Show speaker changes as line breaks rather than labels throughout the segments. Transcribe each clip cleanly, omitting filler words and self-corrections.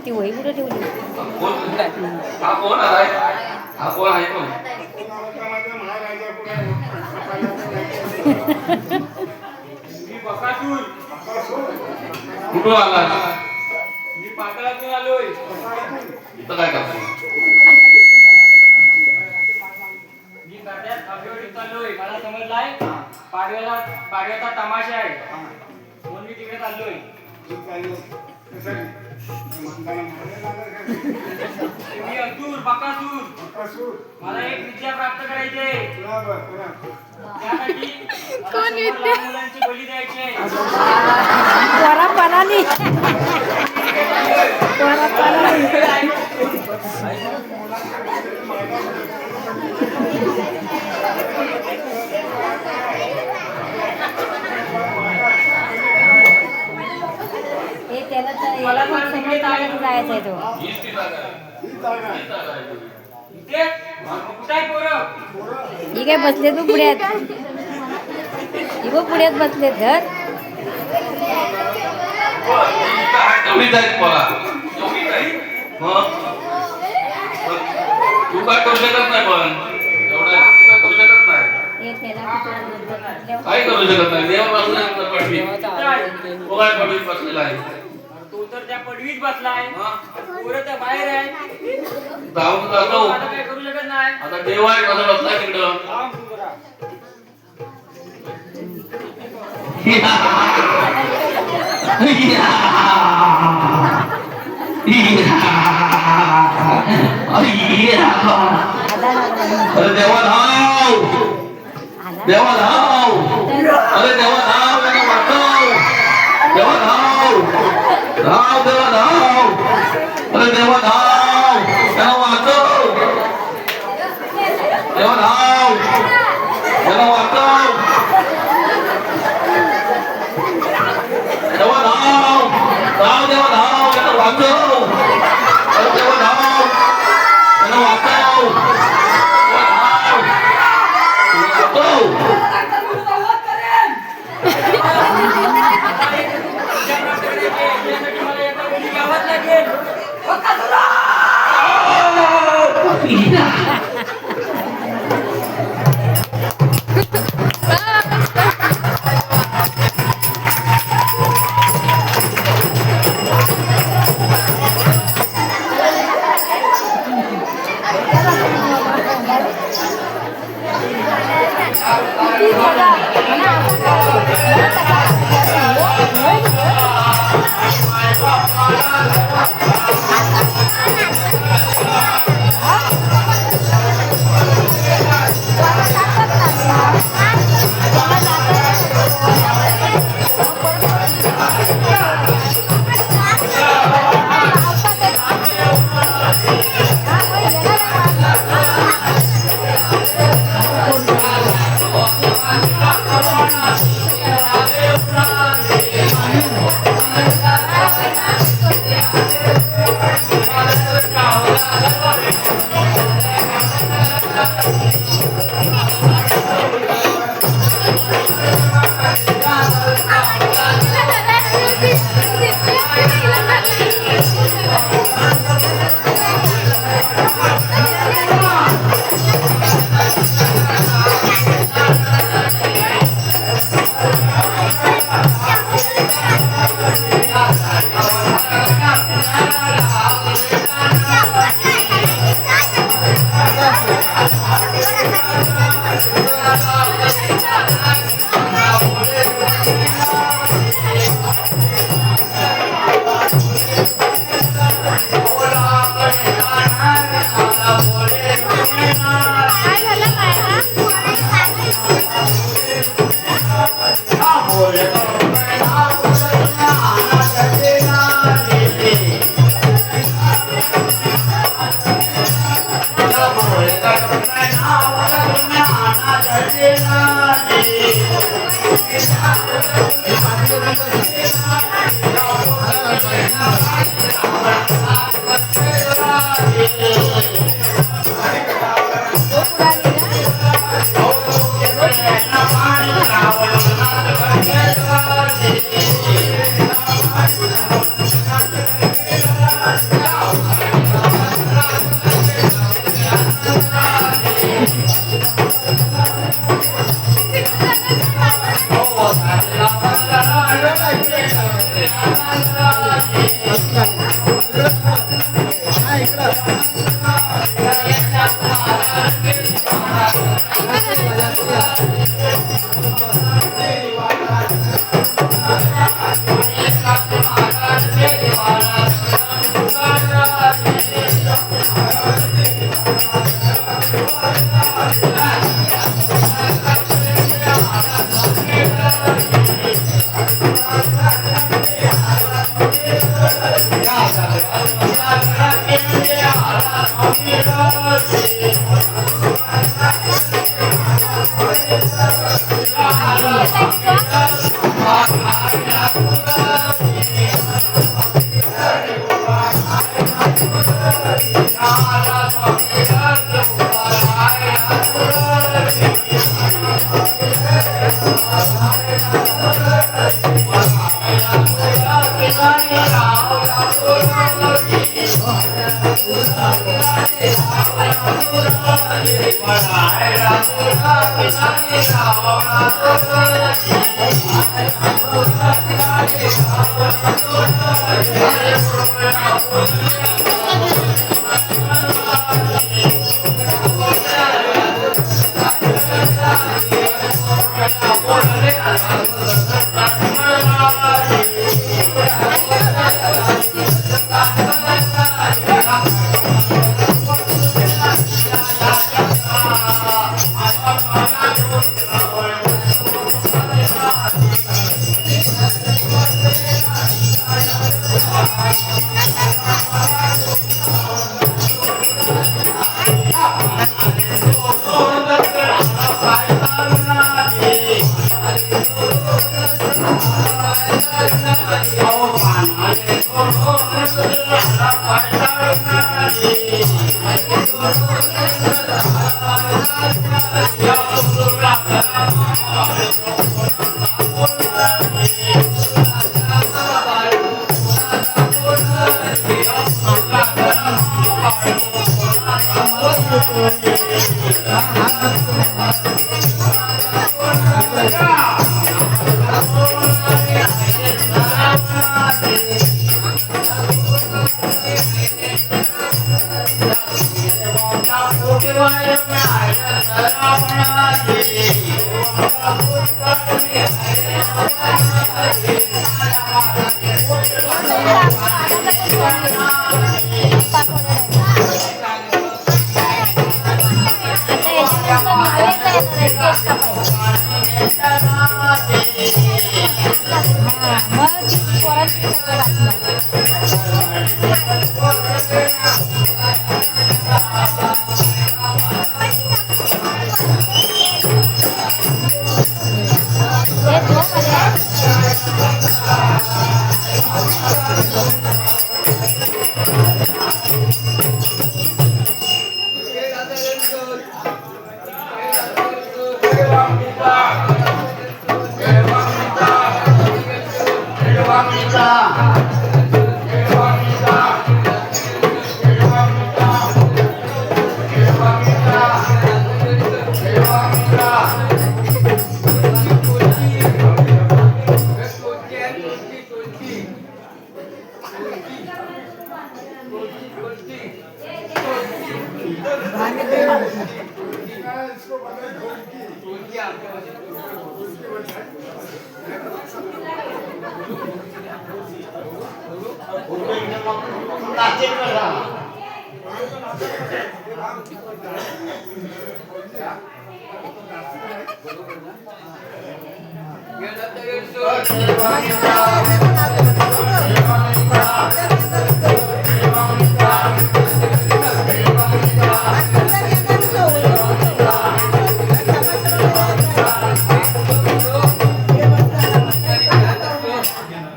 ती वही कुठे ठेवली?
हा कोण आलाय? हा कोण आहे कोण?
मी बकासूर.
कुठून आला?
मी पातळातून आलोय.
इथं काय करतो?
मी सध्याच अभिवडीत चाललोय. मला समजलाय पाडव्याचा तमाशा आहे म्हणून मी तिकडे चाललोय. मी अतूर बकासूर. मला एक विद्या प्राप्त करायची आहे. त्यासाठी मला समोर लहान मुलांची बली द्यायची आहे.
पोरा पणाली पोरा पणाली हे त्याला तर
मला
याला
पण
समोर जायचा आहे तो.
हीच ती जागा आहे.
इथे कुठे आहे पोरं?
ही काय बसले तू पुढ्यात ही पुढ्यात बसले धर
तेवढीच आहेत पोरा. तेवढीच आहे. मग तू काय करू शकत नाही पण एवढं तू काय करू शकत नाही.
हे त्याला कुठं
काय करू शकत नाही. देव बसला पडवी. तो काय पडवीत बसलेला आहे.
तो तर त्या पडवीत बसलाय.
हा?
पोरं तर बाहेर आहे.
जाऊन जातो.
मला काय करू शकत नाही.
आता देव आहे कसं बसलाय तिकडं.
थांब तू जरा.
अरे देवा धाव. देवा धाव. अरे देवा धाव. त्यांना वाचव. देवा धाव. धाव देवा धाव. अरे देवा धाव. त्यांना वाचव. देवा धाव. त्यांना वाचव. देवा धाव. धाव देवा धाव. त्यांना वाचव. अरे देवा धाव. त्यांना वाचव. देवा धाव. वाचव.
यासाठी मला एका बली घ्यावंच लागेल.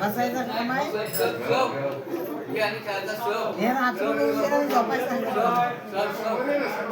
बसायचं काम आहे हे नाचून उशिरा झोपायचं सांगितलं.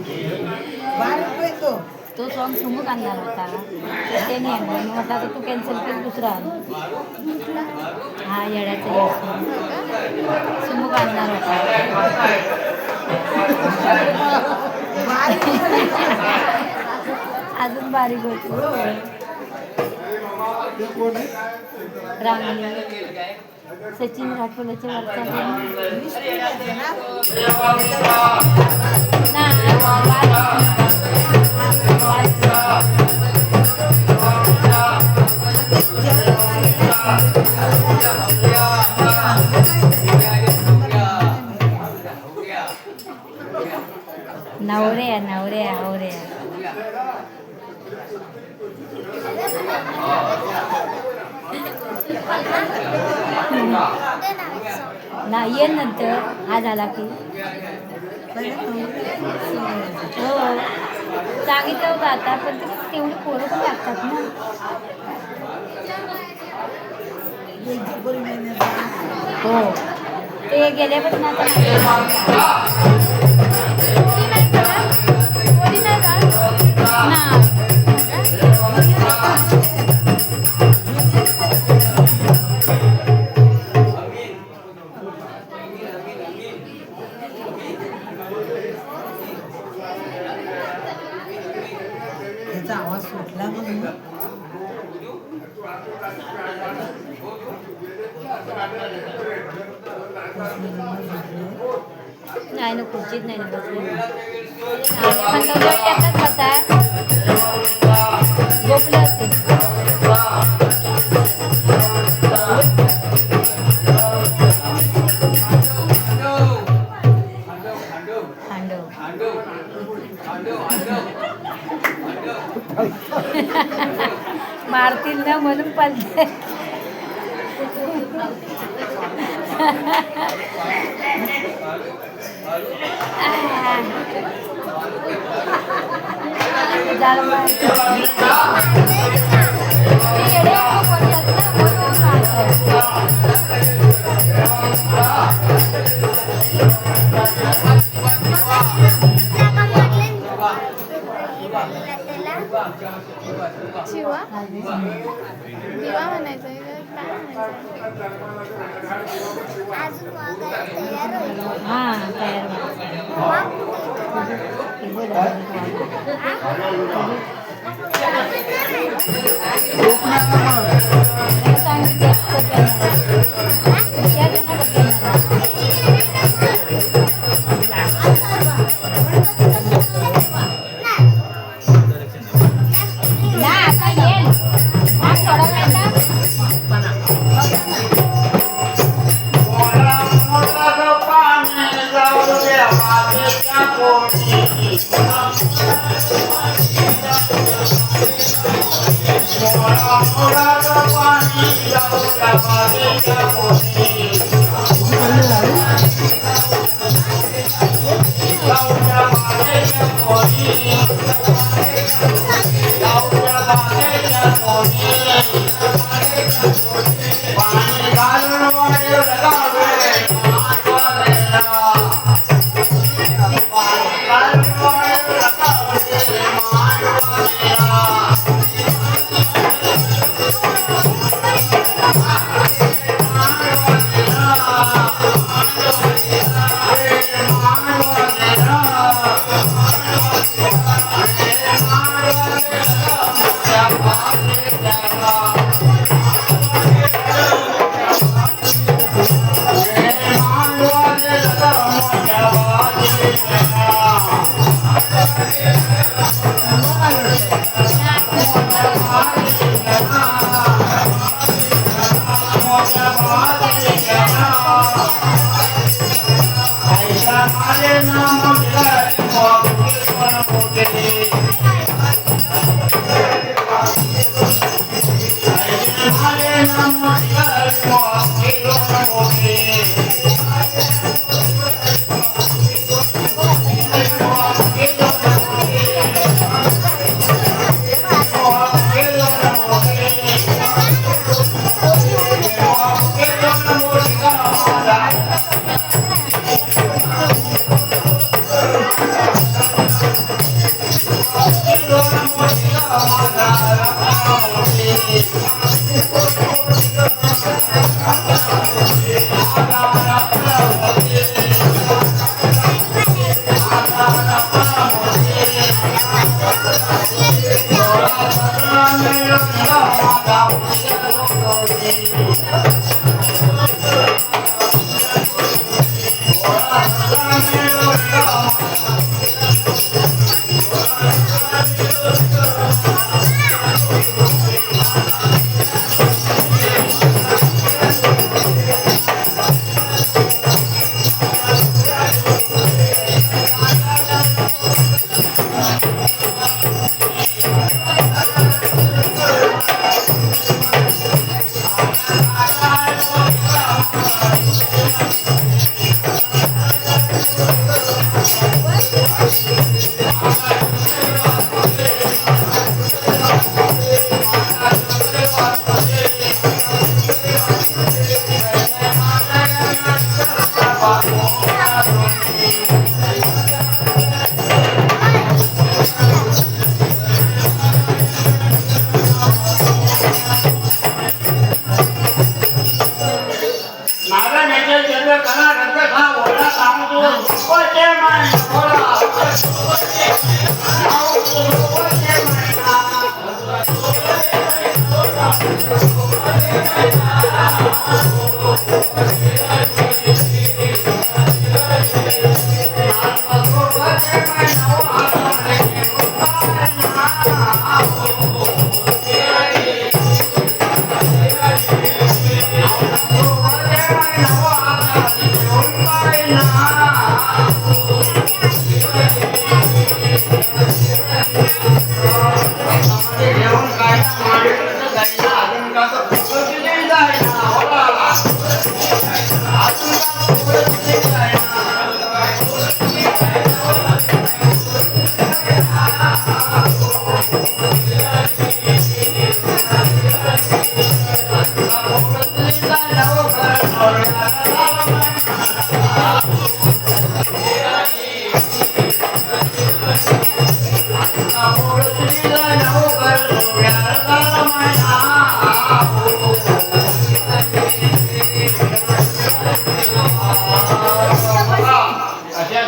बारीक येतो.
तो सॉंग सुमुक आणणार होता त्याने आणला मग म्हटलं आता तू कॅन्सल केली दुसरा आण हा येड्याचा येड सुमुक आणणार होता अजून बारीक होती रांगली सचिन राठोडच्या वरचा नवऱ्या नवऱ्या नवऱ्या ना ये नंतर हा झाला की हो सांगितलं होतं आता पण ते तेवढी पोरं पण लागतात ना हो ते गेल्यापासून आता
त्याचा आवाज सुटला म्हणून
नाही ना खुर्चीत नाही ना बसले पण तेवढं येतात बसा झोपलं असते मारतील ना म्हणून पलते
शिवा दिवा म्हणायचं काय म्हणायचं
हां तयार
Hãy subscribe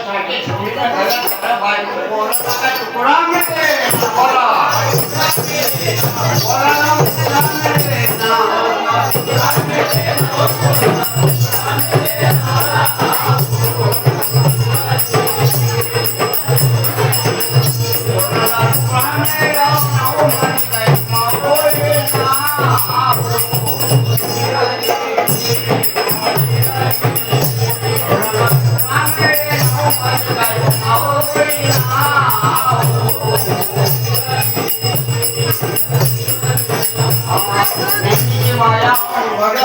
cho kênh Ghiền Mì Gõ để không bỏ lỡ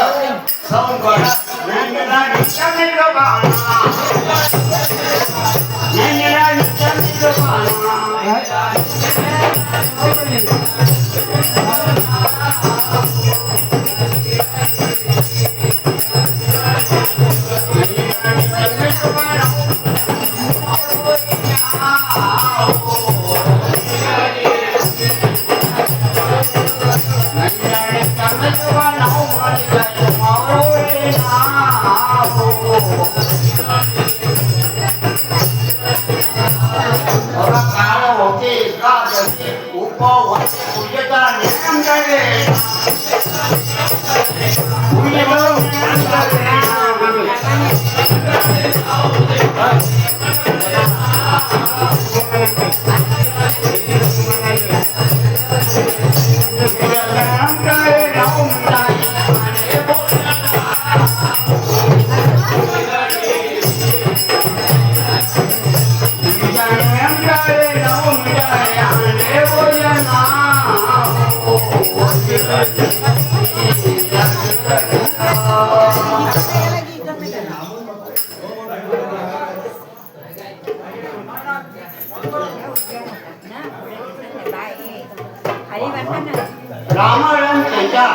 Ramayana त्याच्या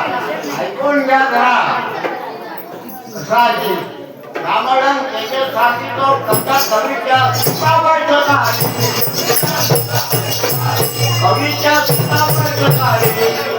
ऐकून घ्या घरा कसाची रामायण त्याच्यासाठी तो कथा कवीच्या सुखावरचं आहे कवीच्या सुखावरचं आहे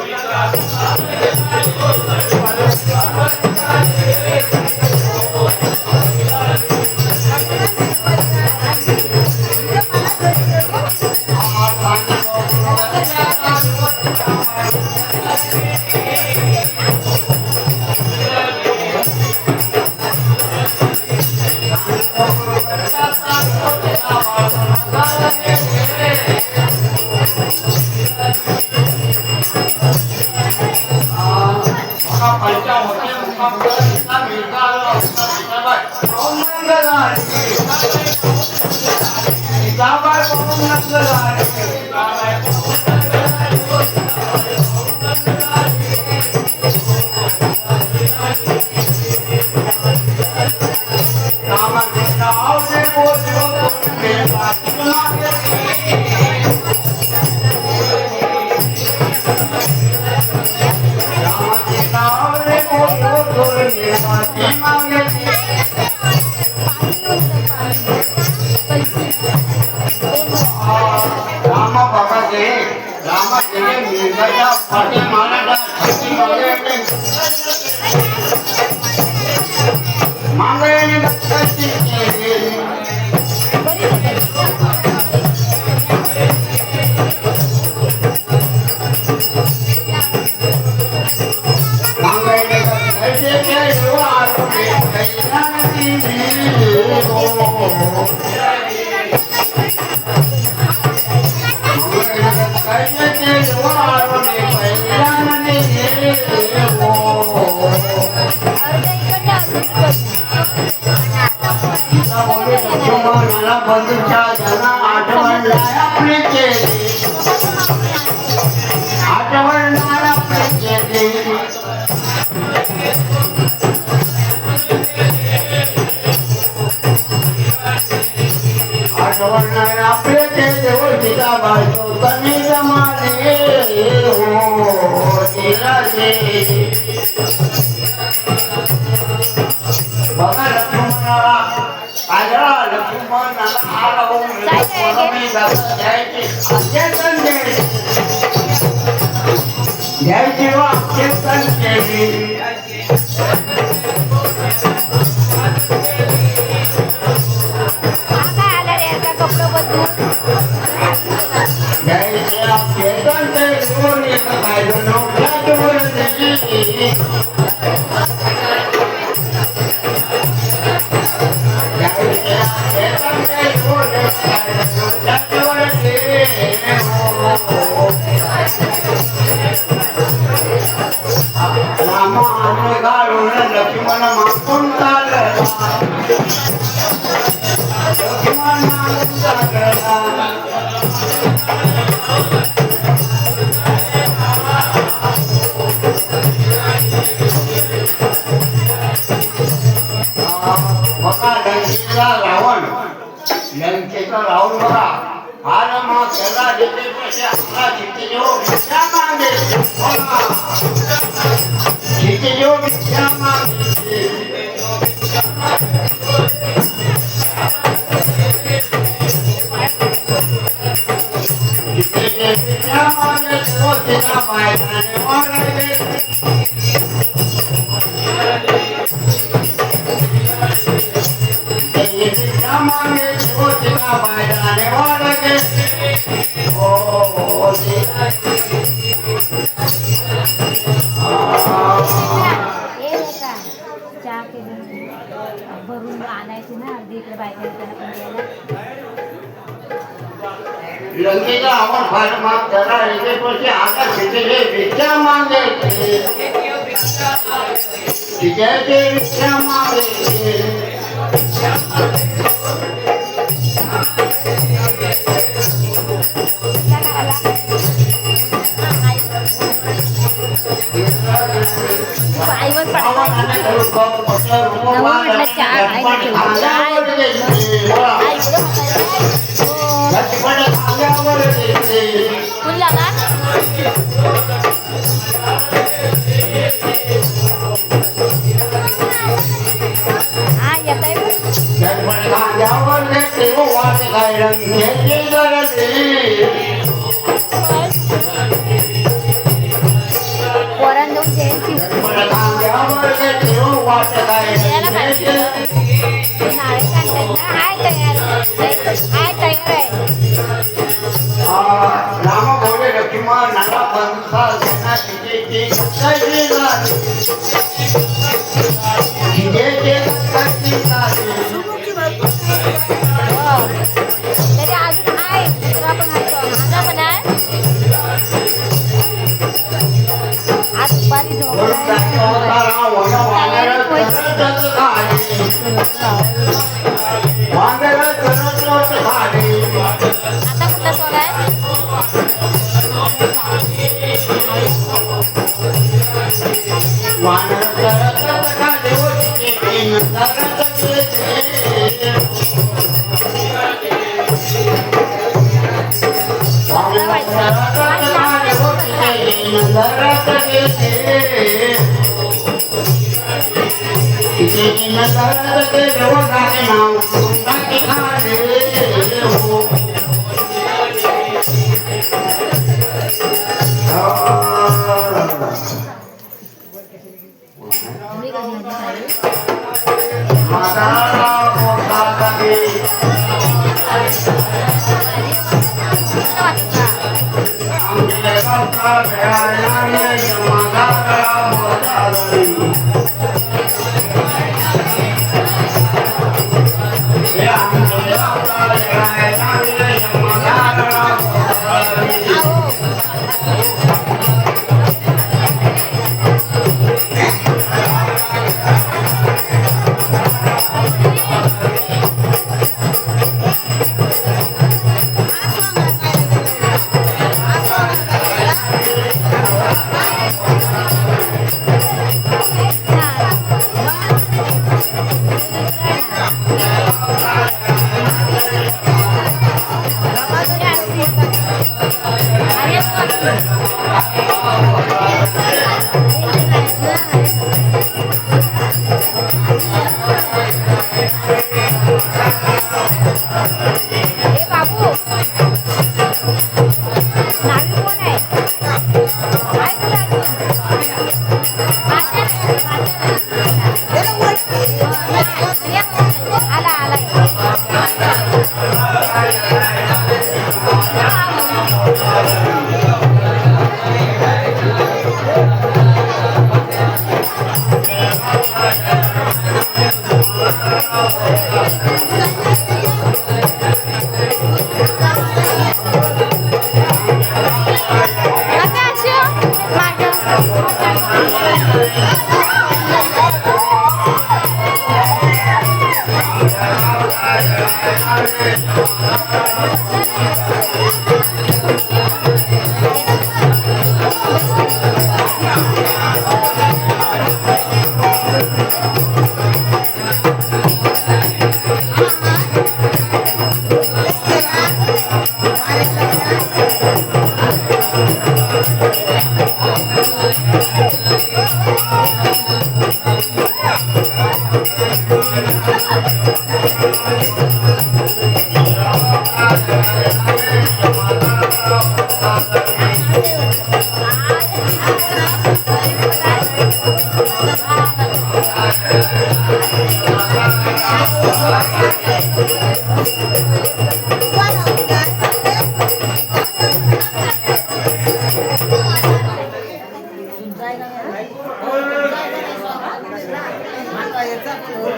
भरून आणायची ना अर्धी इकडे बायकांना पण द्यायला.
लंकेचा आवाज फार माग त्याला एक वर्षी आता तिथे भिक्षा मागे तिथे भिक्षा मागे
म्हटलं चार आहे ना ठेवलेलं. फुल झाला हा येत आहे पोरांना देऊन द्यायची द्यायला पाहिजे नाळे सांगतात ना हाय तयार हाय तयार आहे
राम बोले लक्ष्मण नाना पंथा सेना तिथे
हो. तरी अजून आहे दुसरा पण असतो माझा पण आहे आज दुपारी झोपला आता कुठला सोडा आहे तुम्ही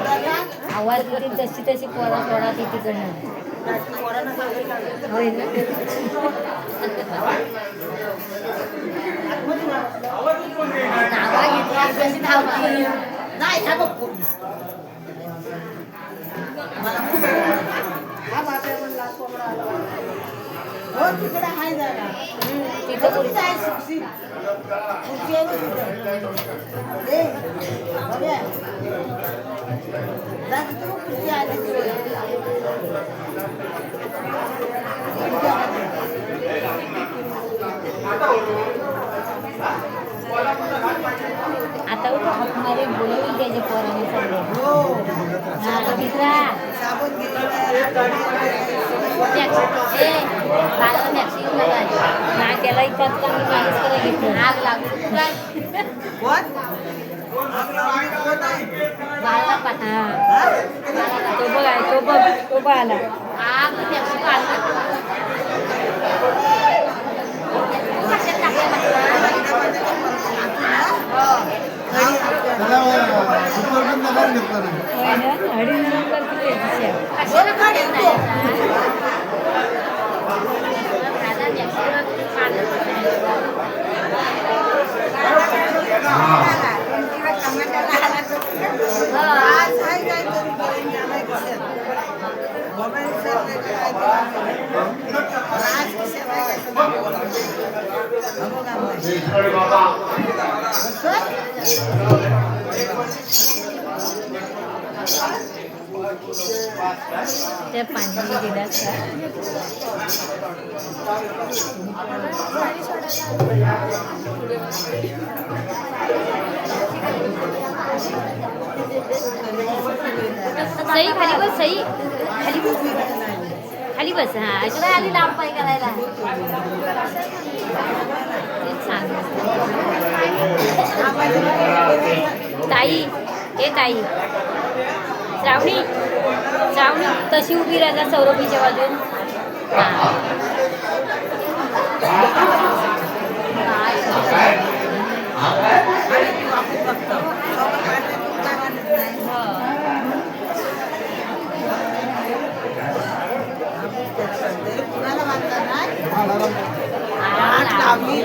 कधी आवाज येते तशी तशी पोरा पोरा ती तिकडनं होय ना नावा घेतली कशी धावती नाही हा बघ पोलीस
हा बाबा म्हणला कोंबडा हो तिकडे हाय जागा
इथं
कुठे आहे सुशी? कुठे आहे तिथं? ए, बघ्या. जा तिथं बघ कुठे आहे तिथं.
आता हाकमारे बोलवून त्याचे पोराने सगळे
हो.
हा दुसरा
साबण घेतलं.
ना त्याला इतकाच कमी माणूस करायला घेतलं आग लागून
कोण? आग लावली कोण आहे?
बाळाला पाठा
हा?
तो बघ आहे तो बघ आला आग
आज आहे काय तरी करून आलाय कशात? मोबाईल विसरले काय तरी. आज कशात आहे काय तरी. बघू का आम्हाला.
ईश्वर बाबा
त्या पाणी दिला सई खाली बस सई खाली बस हा इकडे आली लांब पाय करायला ताई ए ताई श्रावणी तशी उभी राहा सौरभीच्या बाजून
कुणाला मानता नाही? आठ लावली.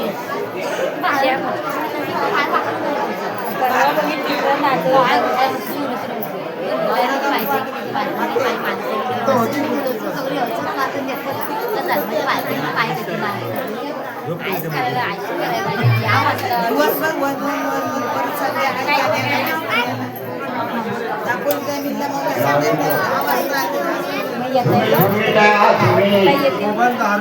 दिवसभर वन परत संध्याकाळी दाखवून काय मिळतं मग संध्याकाळी 6 वाजता
येते